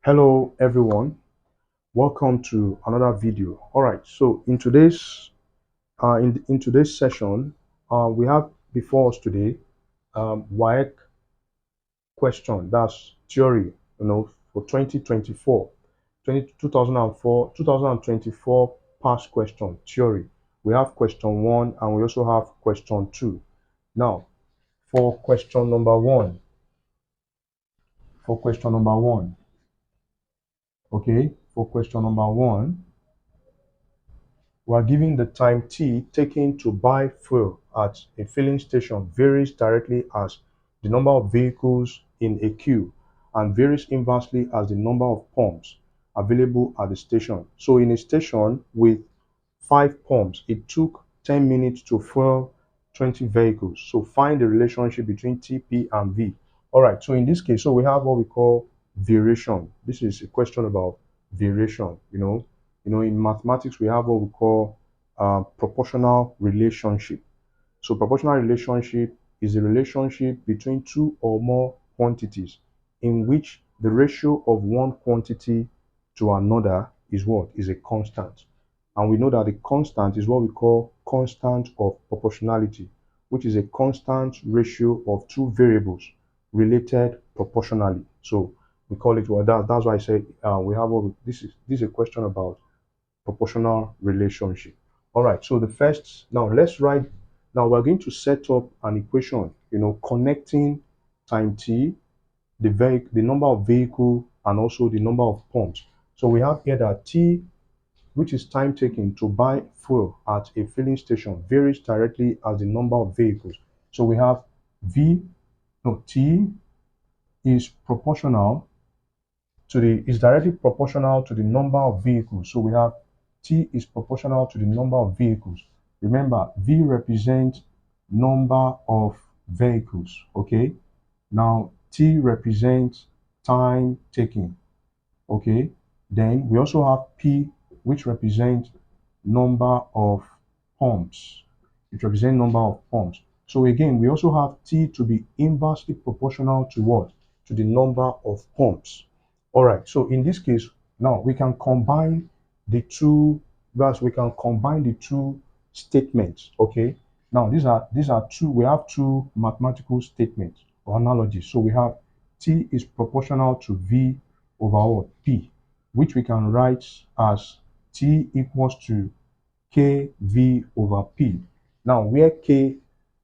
Hello everyone, welcome to another video. All right, so in today's session, we have before us today WAEC question, that's theory, for 2024, 2024 past question theory. We have question 1 and we also have question 2. Now, for question number 1, for question number 1, okay, for question number 1, we are given the time t taken to buy fuel at a filling station varies directly as the number of vehicles in a queue and varies inversely as the number of pumps available at the station. So in a station with 5 pumps, it took 10 minutes to fuel 20 vehicles. So find the relationship between TP and V. All right, so in this case, so we have what we call variation. This is a question about variation. In mathematics, we have what we call proportional relationship. So proportional relationship is a relationship between two or more quantities in which the ratio of one quantity to another is what? Is a constant. And we know that the constant is what we call constant of proportionality, which is a constant ratio of two variables related proportionally. So we call it that's why I say we have this is a question about proportional relationship. All right, so now we're going to set up an equation, connecting time t, the number of vehicle, and also the number of pumps. So we have here that t, which is time taken to buy fuel at a filling station, varies directly as the number of vehicles. So we have t is directly proportional to the number of vehicles. So we have t is proportional to the number of vehicles. Remember, v represents number of vehicles. Okay, now t represents time taken. Okay, then we also have p, which represents number of pumps. It represents number of pumps. So again, we also have t to be inversely proportional to what? To the number of pumps. All right, so in this case, now we can combine the two, statements. Okay, now these are two, we have two mathematical statements or analogies. So we have t is proportional to v over what? P, which we can write as t equals to kv over p. Now, where k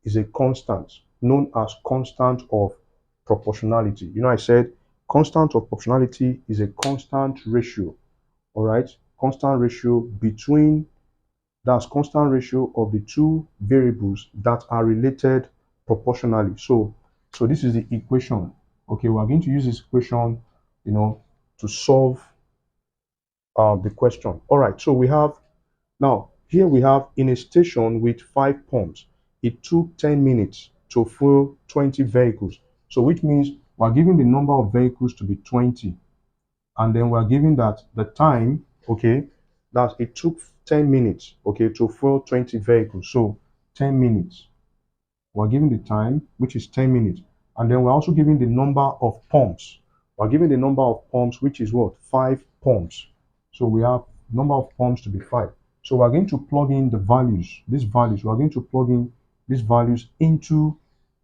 is a constant known as constant of proportionality. I said constant of proportionality is a constant ratio. All right, constant ratio constant ratio of the two variables that are related proportionally. So this is the equation. Okay, we are going to use this equation, to solve the question. All right, so here we have in a station with 5 pumps, it took 10 minutes to fuel 20 vehicles. So which means we're given the number of vehicles to be 20. And then we're given that the time, okay, that it took 10 minutes, okay, to fuel 20 vehicles. So 10 minutes. We're given the time, which is 10 minutes. And then we're also given the number of pumps. We're given the number of pumps, which is what? 5 pumps. So we have number of pumps to be 5. So we're going to plug in the values, we're going to plug in these values into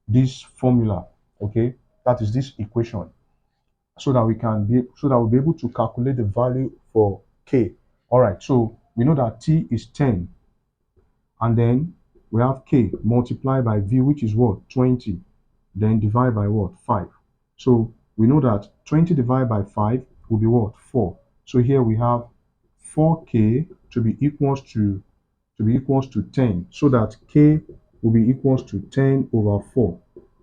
this formula, okay? That is this equation, so that we'll be able to calculate the value for k. All right, so we know that t is 10, and then we have k multiplied by v, which is what? 20, then divide by what? 5. So we know that 20 divided by 5 will be what? 4. So here we have 4k to be equals to 10, so that k will be equals to 10 over 4,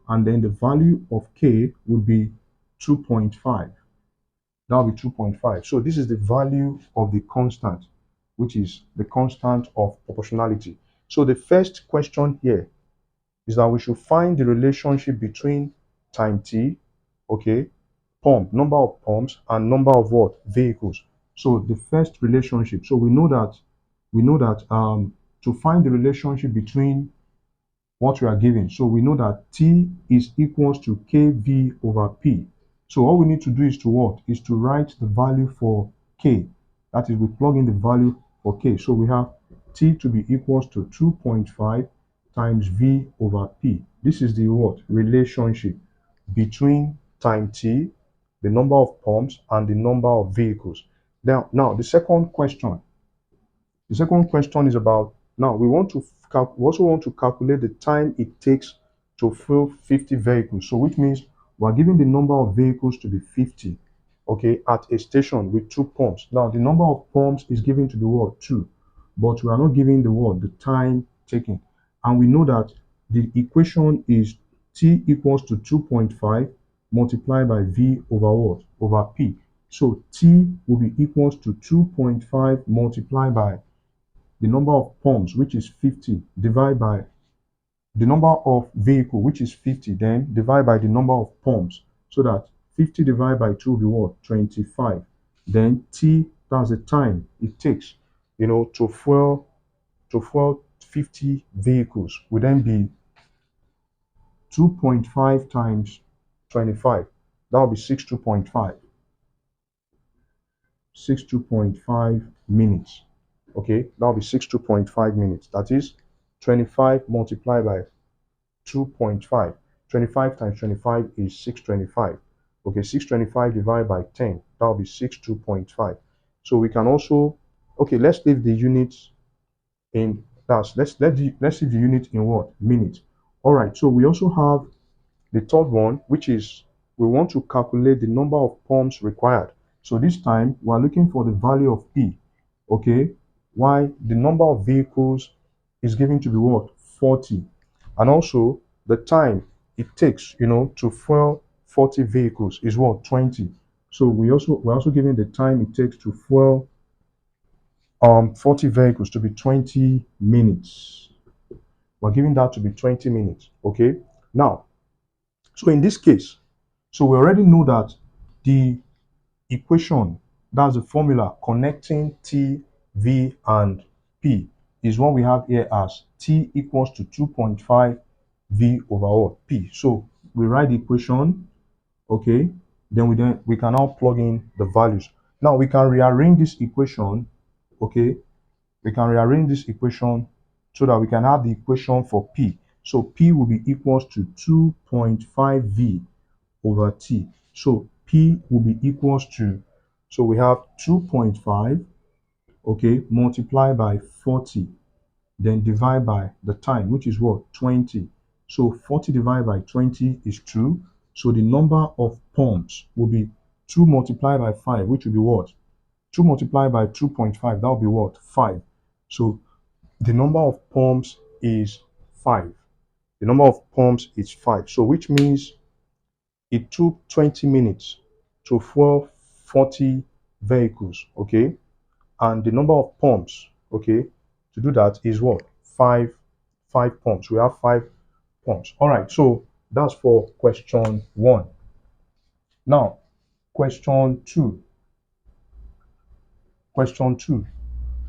and then the value of k would be 2.5. That will be 2.5. So this is the value of the constant, which is the constant of proportionality. So the first question here is that we should find the relationship between time t, okay, number of pumps, and number of what? Vehicles. So the first relationship. So we know that to find the relationship between what we are given. So we know that t is equals to kv over p. So all we need to do is to what? Is to write the value for k. That is, we plug in the value for k. So we have t to be equals to 2.5 times v over p. This is the what? Relationship between time t, the number of pumps, and the number of vehicles. Now the second question is about, now we want to we also want to calculate the time it takes to fill 50 vehicles. So which means we're given the number of vehicles to be 50, okay, at a station with 2 pumps. Now the number of pumps is given to be what? 2, but we are not giving the what? The time taken. And we know that the equation is t equals to 2.5 multiplied by v over what? Over p. So t will be equals to 2.5 multiplied by the number of pumps, which is 50, divided by the number of vehicle, which is 50, then divide by the number of pumps, so that 50 divided by 2 will be what? 25. Then t, that's the time it takes, to fuel 50 vehicles, will then be 2.5 times 25. That will be 62.5. 62.5 minutes. Okay, that will be 62.5 minutes. That is 25 multiplied by 2.5. 25 times 25 is 625. Okay, 625 divided by 10, that will be 62.5. So we can also, okay, let's leave the units in, let's leave the unit in what? Minutes. All right, so we also have the third one, which is we want to calculate the number of pumps required. So this time we are looking for the value of P, okay? Why the number of vehicles is given to be what? 40. And also the time it takes, to fuel 40 vehicles is what? 20. So we're also given the time it takes to fuel 40 vehicles to be 20 minutes. We're giving that to be 20 minutes, okay? Now, so in this case, so we already know that the equation, that's the formula connecting T, V, and P, is what we have here as T equals to 2.5 V over what? P. So we write the equation, okay, then we can now plug in the values. Now we can rearrange this equation, okay, we can rearrange this equation so that we can have the equation for P. So P will be equals to 2.5 V over T. So P will be equals to, so we have 2.5, okay, multiplied by 40, then divide by the time, which is what? 20. So 40 divided by 20 is 2. So the number of pumps will be 2 multiplied by 5, which will be what? 2 multiplied by 2.5, that will be what? 5. So the number of pumps is 5. The number of pumps is 5. So which means it took 20 minutes to fuel 40 vehicles, okay? And the number of pumps, okay, to do that is what? 5 pumps. We have 5 pumps. All right, so that's for question 1. Now, question 2. Question 2.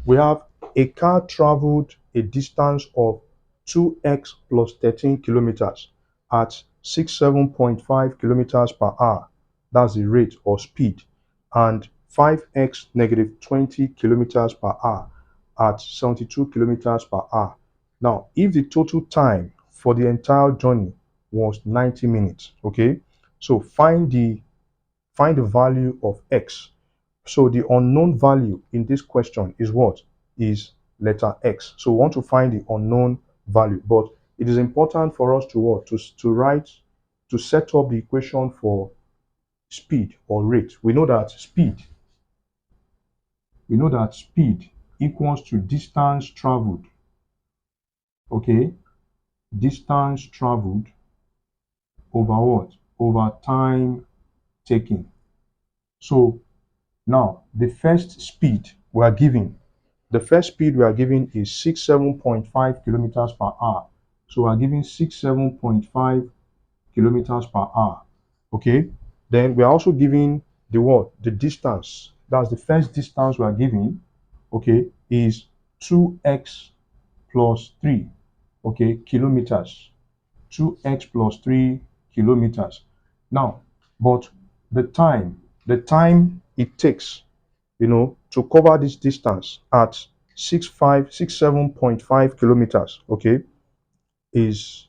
We have a car traveled a distance of 2x plus 13 kilometers at 67.5 kilometers per hour. That's the rate or speed. And 5x negative 20 kilometers per hour at 72 kilometers per hour. Now, if the total time for the entire journey was 90 minutes, okay? So find the value of x. So the unknown value in this question is what? Is letter x. So we want to find the unknown value, but it is important for us to what? To set up the equation for speed or rate. We know that speed equals to distance traveled. Okay? Distance traveled over what? Over time taken. So now the first speed we are given is 67.5 kilometers per hour. So we are giving 67.5 kilometers per hour. Okay. Then we are also giving the what? The distance. That's the first distance we are giving. Okay, is 2x plus 3. Okay, kilometers. 2x plus 3 kilometers. Now, but the time it takes, to cover this distance at 67.5 kilometers, okay, is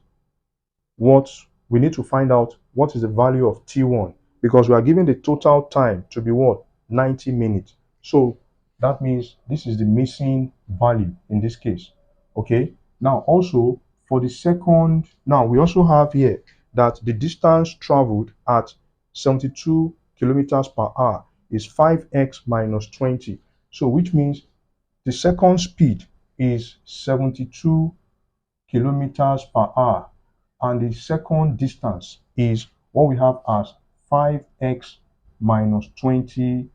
what we need to find out. What is the value of T1? Because we are given the total time to be what? 90 minutes. So that means this is the missing value in this case. Okay. Now also for the second, now we also have here that the distance traveled at 72 kilometers per hour is 5x minus 20. So which means the second speed is 72 kilometers per hour, and the second distance is what we have as 5x minus 20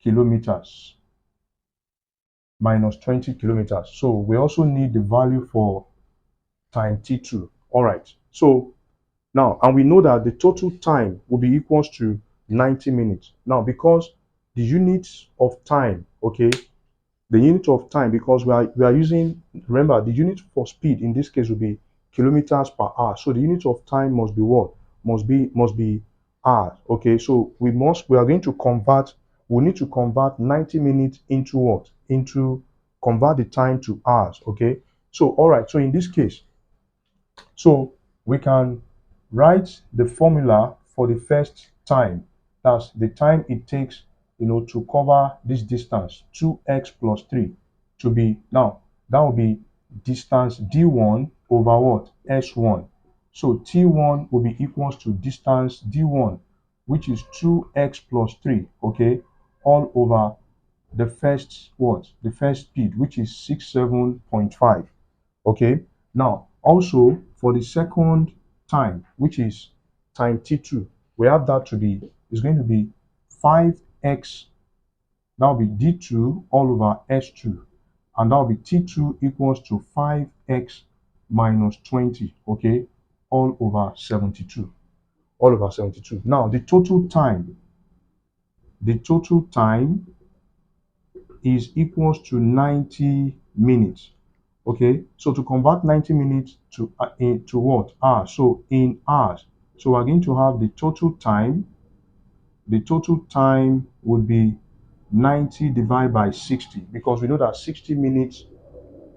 kilometers, so we also need the value for time t2. All right, so now, and we know that the total time will be equals to 90 minutes. Now because the units of time, okay, the unit of time, because we are using, remember, the unit for speed in this case will be kilometers per hour, so the unit of time must be what? Must be hours. Okay, so we are going to convert, we need to convert 90 minutes into what? Into, convert the time to hours. Okay, so all right, so in this case, so we can write the formula for the first time. That's the time it takes, to cover this distance, 2x plus 3, to be, now that will be distance d1 over what? S1. So t1 will be equals to distance d1, which is 2x plus 3, okay, all over the first what? The first speed, which is 67.5. Okay, now also for the second time, which is time t2, we have that to be, is going to be 5x, that will be d2 all over s2, and that will be t2 equals to 5x minus 20, okay, all over 72, all over 72. Now the total time is equals to 90 minutes. Okay, so to convert 90 minutes to into what? Hours. So in hours, so we're going to have the total time would be 90 divided by 60, because we know that 60 minutes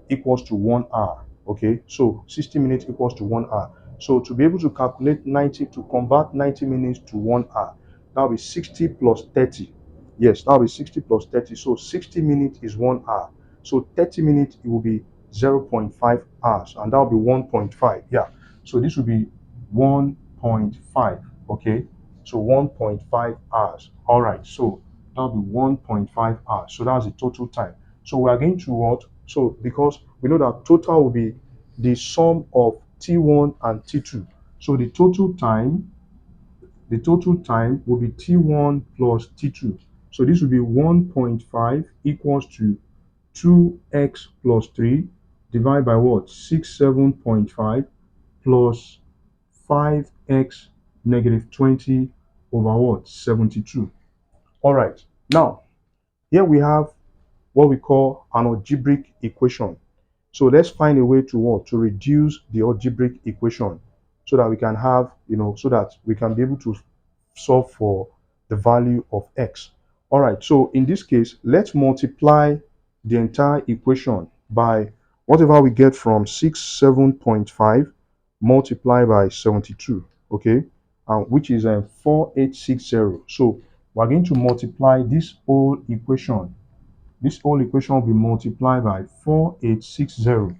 equals to 1 hour. Okay, so 60 minutes equals to 1 hour. So to be able to calculate 90, to convert 90 minutes to 1 hour, that'll be 60 plus 30. Yes, that'll be 60 plus 30. So 60 minutes is 1 hour. So 30 minutes, it will be 0.5 hours, and that'll be 1.5. Yeah. So this will be 1.5. Okay. So 1.5 hours. All right. So that'll be 1.5 hours. So that's the total time. So we are going to what? So because we know that total will be the sum of T1 and T2. So the total time will be T1 plus T2. So this will be 1.5 equals to 2x plus 3 divided by what? 67.5 plus 5x negative 20 over what? 72. All right. Now, here we have what we call an algebraic equation. So let's find a way to what? To reduce the algebraic equation, so that we can have, so that we can be able to solve for the value of x. All right, so in this case, let's multiply the entire equation by whatever we get from 67.5 multiplied by 72, okay, which is 4860. So we're going to multiply this whole equation will be multiplied by 4860.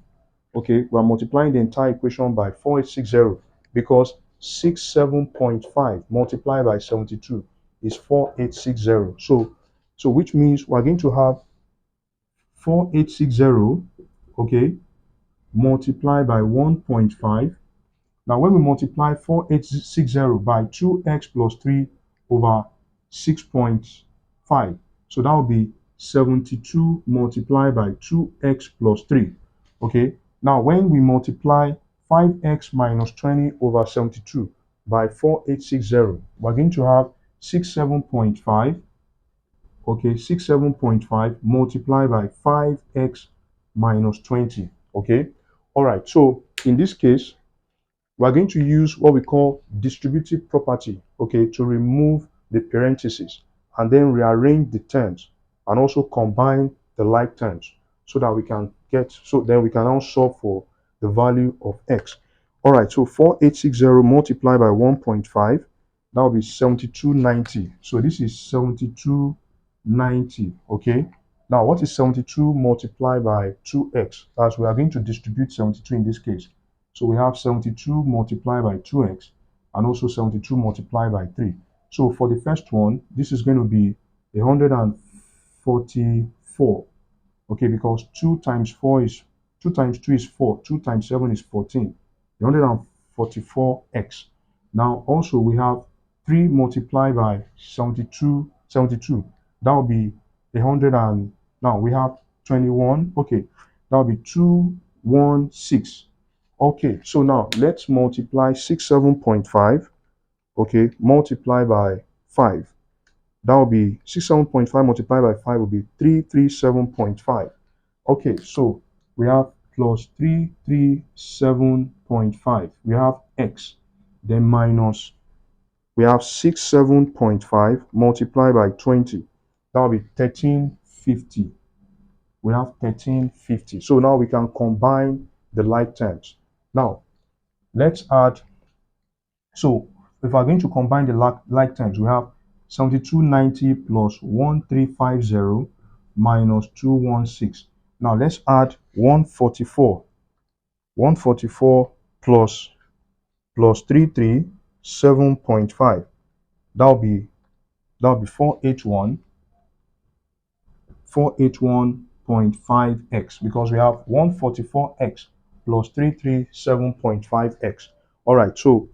Okay, we are multiplying the entire equation by 4860, because 67.5 multiplied by 72 is 4860. So which means we're going to have 4860, okay, multiplied by 1.5. Now, when we multiply 4860 by 2x plus 3 over 6.5, so that will be 72 multiplied by 2x plus 3. Okay, now when we multiply 5x minus 20 over 72 by 4860, we're going to have 67.5, okay, 67.5 multiplied by 5x minus 20. Okay, all right, so in this case, we're going to use what we call distributive property, okay, to remove the parentheses and then rearrange the terms and also combine the like terms so that we can get, so then we can now solve for the value of x. All right, so 4860 multiplied by 1.5, that will be 7290. So this is 7290, okay? Now, what is 72 multiplied by 2x? As we are going to distribute 72 in this case. So we have 72 multiplied by 2x and also 72 multiplied by 3. So for the first one, this is going to be 144. Okay, because 2 times 4 is 2 times 2 is 4, 2 times 7 is 14, 144x. Now also we have 3 multiplied by 72. That will be 100, and now we have 21. Okay, that will be 216. Okay, so now let's multiply 67.5. Okay, multiply by 5. That will be 67.5 multiplied by 5 will be 337.5. Okay, so we have plus 337.5. We have x, then minus, we have 67.5 multiplied by 20. That will be 1350. We have 1350. So now we can combine the like terms. Now, let's add. So if we're going to combine the like terms, we have 7290 plus 1350 minus 216. Now let's add 144. 144 plus 337.5. That'll be 481.5x, because we have 144x plus 337.5x. All right, so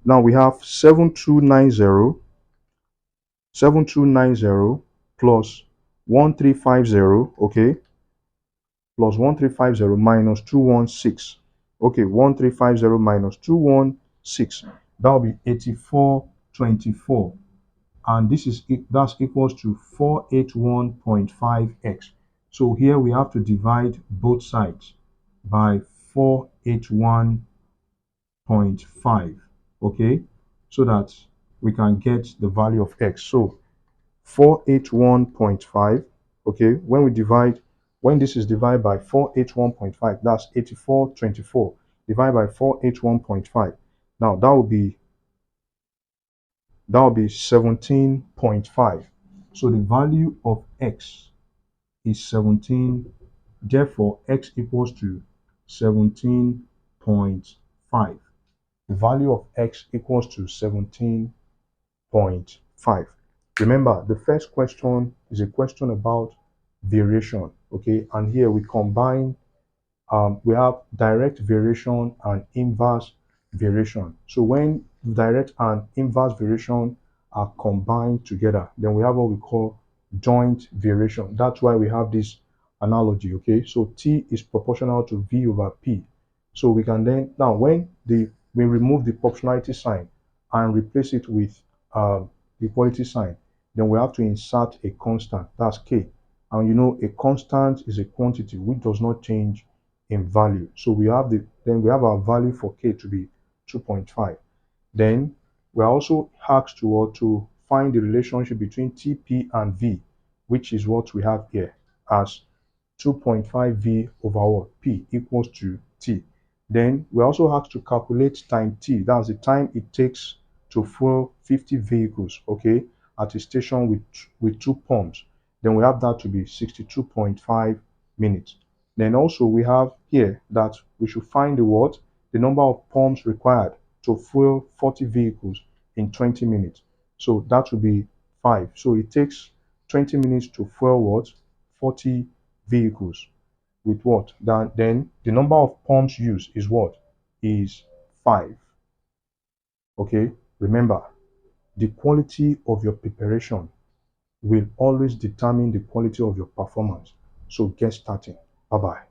now we have 7290 plus 1350, okay, plus 1350 minus 216. Okay, 1350 minus 216. That will be 8424. And that's equals to 481.5x. So here we have to divide both sides by 481.5, okay, so that we can get the value of x. So 481.5, okay, when this is divided by 481.5, that's 8424, divided by 481.5. Now that will be 17.5. So the value of x is 17. Therefore, x equals to 17.5. The value of x equals to 17.5. Remember, the first question is a question about variation, okay? And here we combine, we have direct variation and inverse variation. So when direct and inverse variation are combined together, then we have what we call joint variation. That's why we have this analogy, okay? So T is proportional to V over P. So we can then, now when we remove the proportionality sign and replace it with the equality sign, then we have to insert a constant, that's K. And you know, a constant is a quantity which does not change in value. So we have our value for K to be 2.5. Then we're also asked to find the relationship between TP and V, which is what we have here as 2.5V over what? P equals to T. Then we're also asked to calculate time T. That's the time it takes to fuel 50 vehicles, okay, at a station with 2 pumps. Then we have that to be 62.5 minutes. Then also we have here that we should find the number of pumps required to fuel 40 vehicles in 20 minutes. So that will be 5. So it takes 20 minutes to fuel what? 40 vehicles with what? Then the number of pumps used is what? Is 5. Okay? Remember, the quality of your preparation will always determine the quality of your performance. So get starting. Bye-bye.